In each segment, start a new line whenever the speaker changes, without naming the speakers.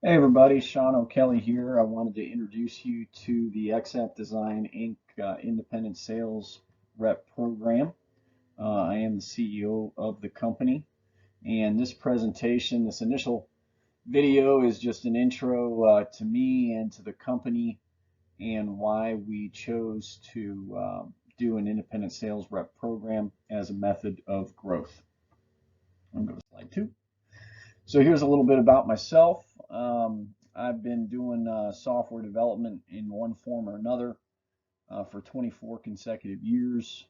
Hey everybody, Sean O'Kelly here. I wanted to introduce you to the XAPP Design Inc. Independent Sales Rep Program. I am the CEO of the company, and this presentation, this initial video, is just an intro to me and to the company and why we chose to do an independent sales rep program as a method of growth. I'm going to slide two. So here's a little bit about myself. I've been doing software development in one form or another for 24 consecutive years.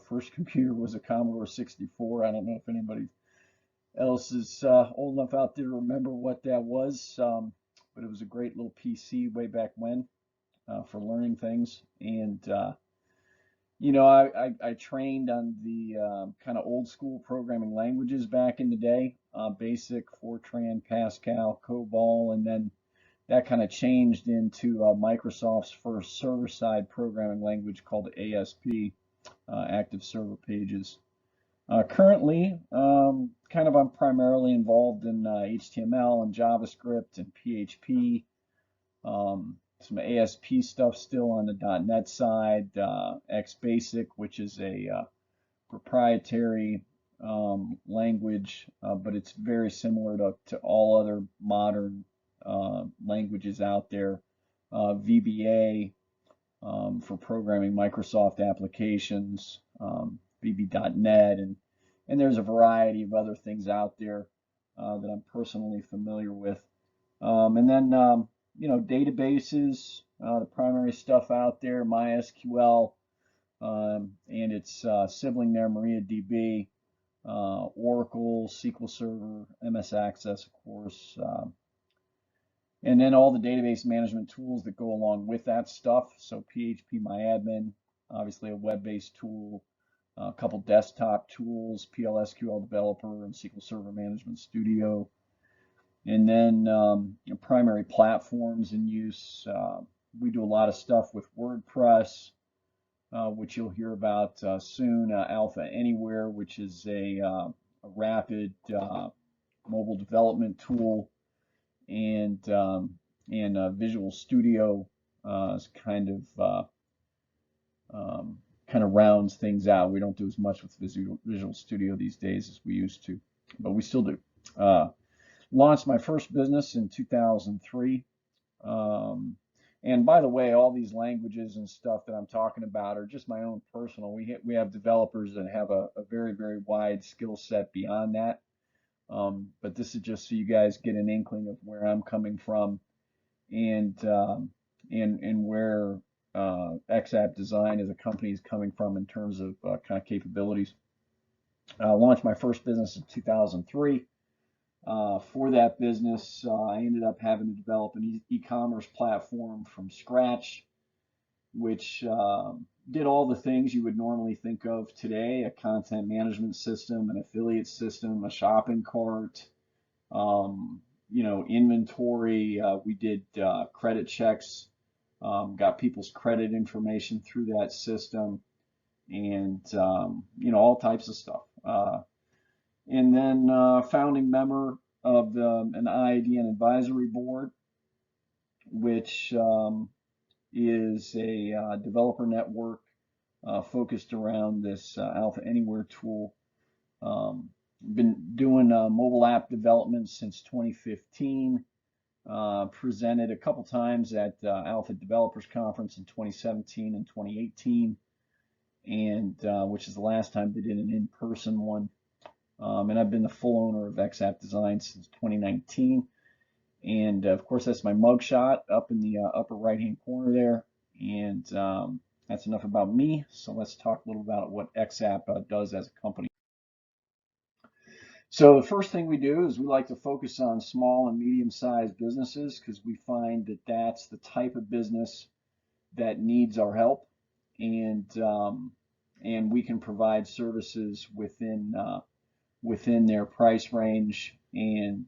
First computer was a Commodore 64. I don't know if anybody else is old enough out there to remember what that was, but it was a great little PC way back when for learning things. And I trained on the kind of old school programming languages back in the day, BASIC, Fortran, Pascal, COBOL, and then that kind of changed into Microsoft's first server-side programming language called ASP, Active Server Pages. Currently, I'm primarily involved in HTML and JavaScript and PHP. Some ASP stuff still on the .NET side, XBasic, which is a proprietary language, but it's very similar to all other modern languages out there. VBA for programming Microsoft applications, VB.NET, and there's a variety of other things out there that I'm personally familiar with. And then, databases, the primary stuff out there, MySQL, and its sibling there, MariaDB, Oracle, SQL Server, MS Access, of course, and then all the database management tools that go along with that stuff. So PHP obviously a web-based tool, a couple desktop tools, PLSQL Developer and SQL Server Management Studio. And then primary platforms in use. We do a lot of stuff with WordPress, which you'll hear about soon. Alpha Anywhere, which is a rapid mobile development tool, and Visual Studio is kind of rounds things out. We don't do as much with Visual Studio these days as we used to, but we still do. Launched my first business in 2003. And by the way, all these languages and stuff that I'm talking about are just my own personal. We have developers that have a very, very wide skill set beyond that. But this is just so you guys get an inkling of where I'm coming from and where XAPP Design as a company is coming from in terms of kind of capabilities. Launched my first business in 2003. For that business, I ended up having to develop an e-commerce platform from scratch, which did all the things you would normally think of today: a content management system, an affiliate system, a shopping cart, inventory. We did credit checks, got people's credit information through that system, and all types of stuff. And then founding member of an IADN advisory board, which is a developer network focused around this Alpha Anywhere tool. Been doing mobile app development since 2015. Presented a couple times at Alpha Developers Conference in 2017 and 2018, and which is the last time they did an in-person one. And I've been the full owner of XAPP Design since 2019. And of course, that's my mugshot up in the upper right-hand corner there. And that's enough about me. So let's talk a little about what XAPP does as a company. So the first thing we do is we like to focus on small and medium-sized businesses because we find that that's the type of business that needs our help, and we can provide services within their price range and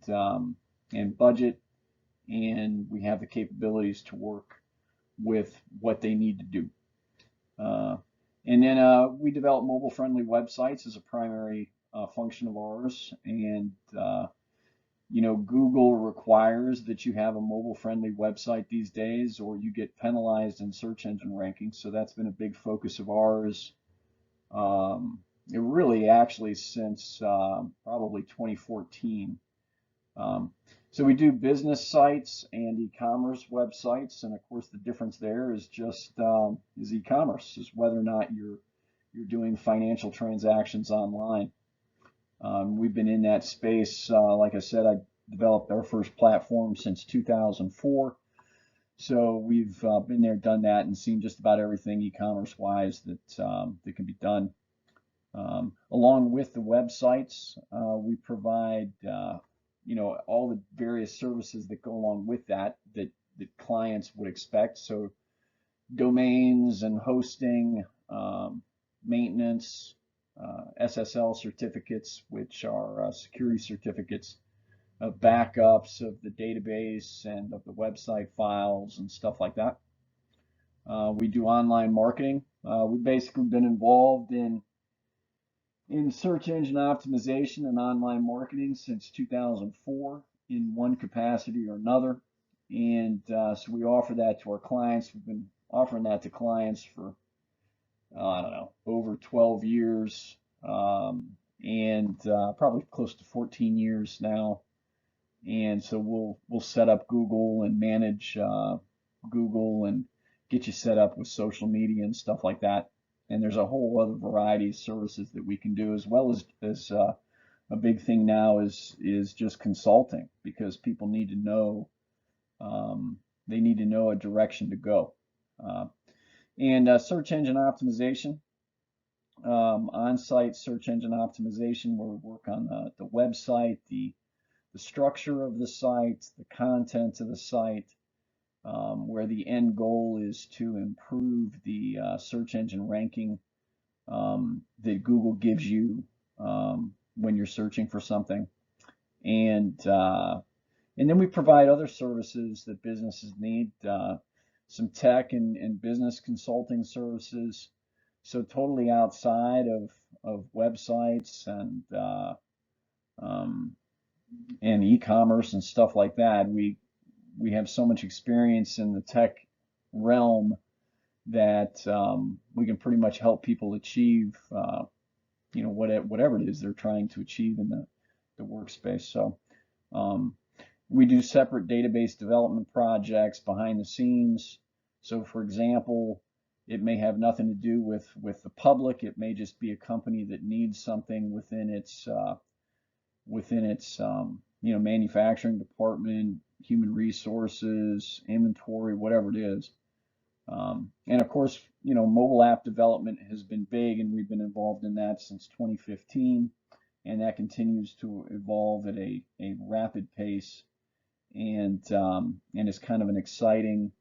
budget, and we have the capabilities to work with what they need to do. And then we develop mobile-friendly websites as a primary function of ours, and Google requires that you have a mobile-friendly website these days, or you get penalized in search engine rankings. So that's been a big focus of ours. It really actually since probably 2014. Um, so we do business sites and e-commerce websites, and of course the difference there is just is e-commerce, is whether or not you're doing financial transactions online. We've been in that space. Like I said, I developed our first platform since 2004. So we've been there, done that, and seen just about everything e-commerce wise that can be done. Along with the websites, we provide all the various services that go along with that clients would expect. So domains and hosting, maintenance, SSL certificates, which are security certificates of backups of the database and of the website files and stuff like that. We do online marketing. We've basically been involved in search engine optimization and online marketing since 2004 in one capacity or another. And so we offer that to our clients. We've been offering that to clients for, I don't know, over 12 years, and probably close to 14 years now. And so we'll set up Google and manage Google and get you set up with social media and stuff like that. And there's a whole other variety of services that we can do, as well as a big thing now is just consulting, because people need to know they need to know a direction to go. And search engine optimization, on-site search engine optimization, where we work on the website, the structure of the site, the content of the site, where the end goal is to improve the search engine ranking that Google gives you when you're searching for something. And then we provide other services that businesses need, some tech and business consulting services. So totally outside of websites and e-commerce and stuff like that. We have so much experience in the tech realm that we can pretty much help people achieve whatever it is they're trying to achieve in the workspace. So we do separate database development projects behind the scenes. So for example, it may have nothing to do with the public. It may just be a company that needs something within its manufacturing department, human resources, inventory, whatever it is. And of course, mobile app development has been big, and we've been involved in that since 2015, and that continues to evolve at a rapid pace, and it's kind of an exciting.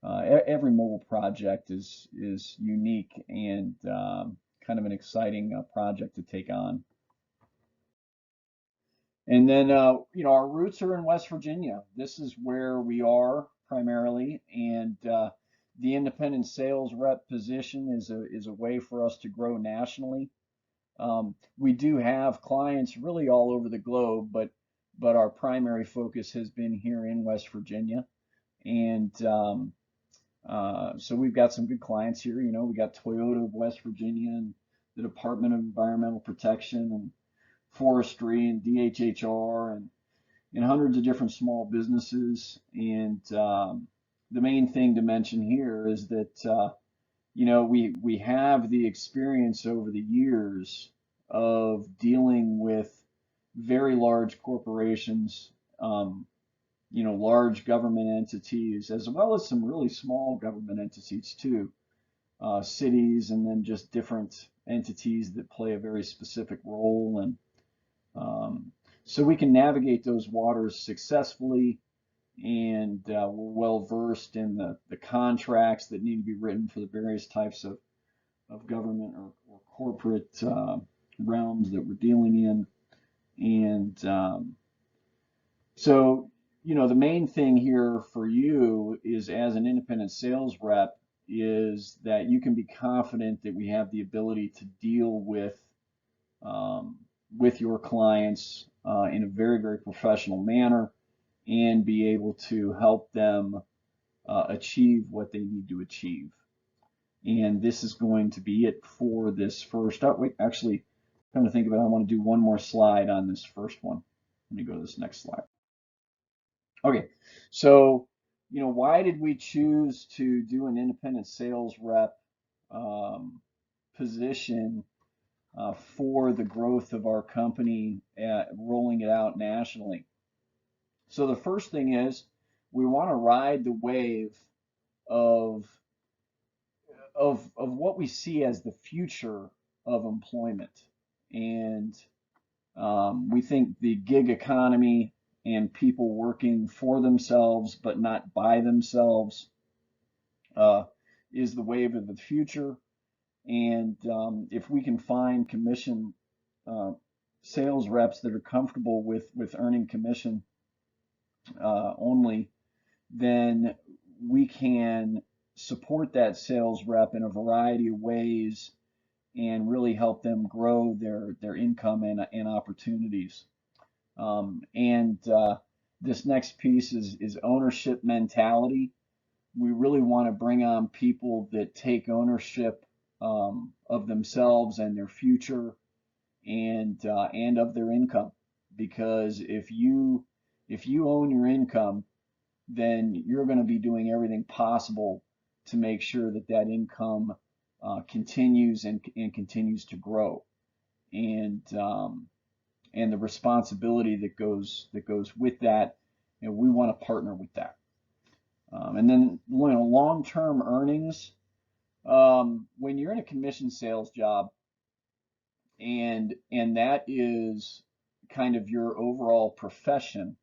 Every mobile project is unique and kind of an exciting project to take on. And then, our roots are in West Virginia. This is where we are primarily, and the independent sales rep position is a way for us to grow nationally. We do have clients really all over the globe, but our primary focus has been here in West Virginia, and so we've got some good clients here. We got Toyota of West Virginia and the Department of Environmental Protection and Forestry and DHHR and hundreds of different small businesses. And the main thing to mention here is that we have the experience over the years of dealing with very large corporations, large government entities, as well as some really small government entities too, cities, and then just different entities that play a very specific role. And so we can navigate those waters successfully, and we're well versed in the contracts that need to be written for the various types of government or corporate realms that we're dealing in. And so, the main thing here for you is, as an independent sales rep, is that you can be confident that we have the ability to deal with your clients in a very, very professional manner and be able to help them achieve what they need to achieve. And this is going to be it for this first. Oh, wait, actually, come to think of it, I want to do one more slide on this first one. Let me go to this next slide. Okay, so why did we choose to do an independent sales rep position for the growth of our company, rolling it out nationally? So the first thing is we want to ride the wave of what we see as the future of employment. And we think the gig economy and people working for themselves but not by themselves is the wave of the future. And if we can find commission sales reps that are comfortable with earning commission only, then we can support that sales rep in a variety of ways and really help them grow their income and opportunities. This next piece is ownership mentality. We really want to bring on people that take ownership of themselves and their future and of their income. Because if you own your income, then you're going to be doing everything possible to make sure that that income continues and continues to grow, and the responsibility that goes with that, and we want to partner with that. And then long-term earnings. When you're in a commission sales job, and that is kind of your overall profession,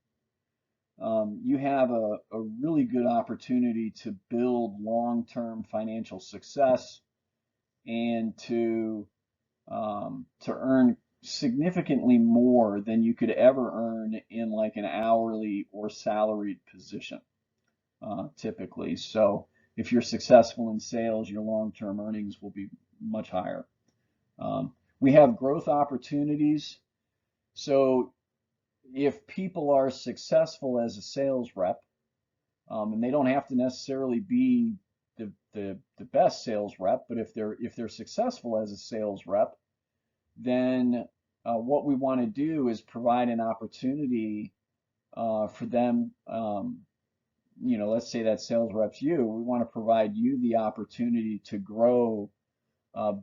you have a really good opportunity to build long-term financial success and to earn significantly more than you could ever earn in like an hourly or salaried position, typically. So if you're successful in sales, your long-term earnings will be much higher. We have growth opportunities. So if people are successful as a sales rep, and they don't have to necessarily be the best sales rep, but if they're successful as a sales rep, then what we want to do is provide an opportunity for them. Let's say that sales rep's you. We want to provide you the opportunity to grow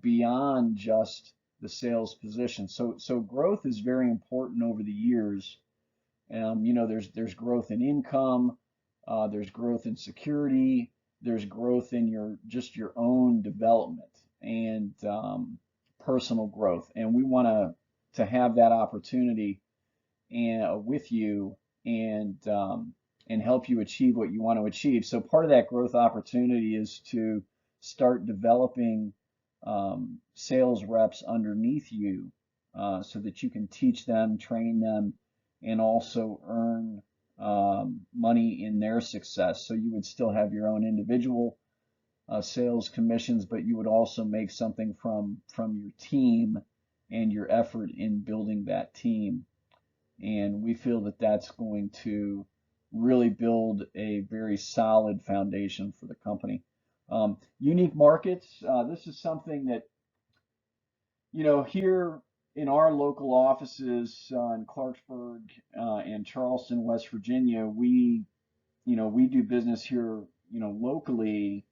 beyond just the sales position. So growth is very important over the years. There's growth in income, there's growth in security, there's growth in your own development and personal growth, and we want to have that opportunity with you and help you achieve what you want to achieve. So part of that growth opportunity is to start developing sales reps underneath you so that you can teach them, train them, and also earn money in their success. So you would still have your own individual sales commissions, but you would also make something from your team and your effort in building that team. And we feel that that's going to really build a very solid foundation for the company. Unique markets. This is something that, here in our local offices in Clarksburg and Charleston, West Virginia, we do business here, locally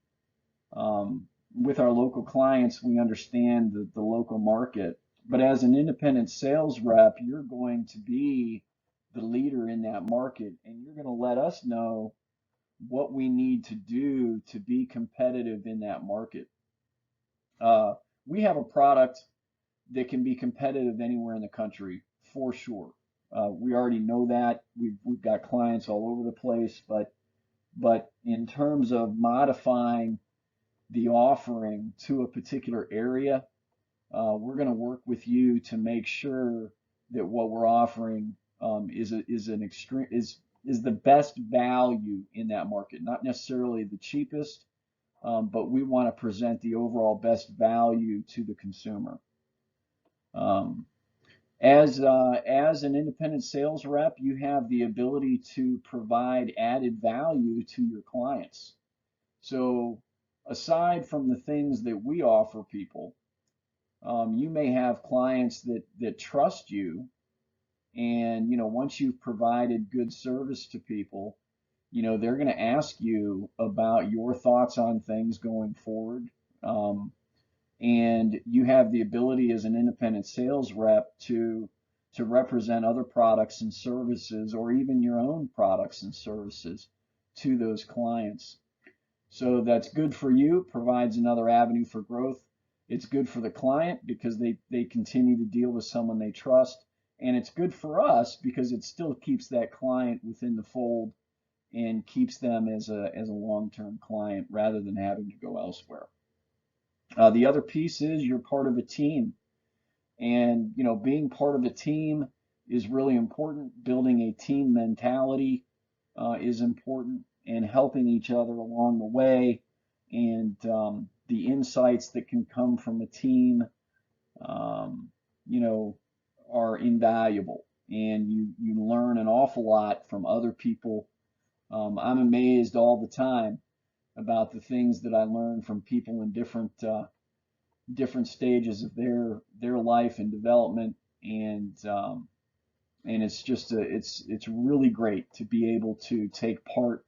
with our local clients. We understand the local market, but as an independent sales rep, you're going to be the leader in that market, and you're going to let us know what we need to do to be competitive in that market. We have a product that can be competitive anywhere in the country, for sure. We already know that. We've got clients all over the place, but in terms of modifying the offering to a particular area, we're going to work with you to make sure that what we're offering is the best value in that market, not necessarily the cheapest, but we want to present the overall best value to the consumer. As an independent sales rep, you have the ability to provide added value to your clients. So aside from the things that we offer people, you may have clients that trust you, and once you've provided good service to people, they're going to ask you about your thoughts on things going forward. And you have the ability as an independent sales rep to represent other products and services, or even your own products and services, to those clients. So that's good for you, provides another avenue for growth. It's good for the client because they continue to deal with someone they trust. And it's good for us because it still keeps that client within the fold and keeps them as a long-term client rather than having to go elsewhere. The other piece is you're part of a team. And being part of a team is really important. Building a team mentality is important, and helping each other along the way. And the insights that can come from a team, um, you know, are invaluable. And you learn an awful lot from other people. I'm amazed all the time about the things that I learn from people in different stages of their life and development. And it's just it's really great to be able to take part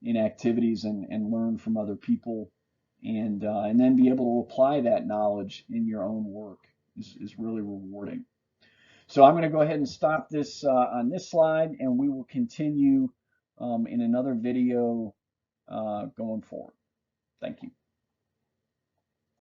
in activities and learn from other people, and then be able to apply that knowledge in your own work is really rewarding. So I'm going to go ahead and stop this on this slide, and we will continue in another video going forward. Thank you.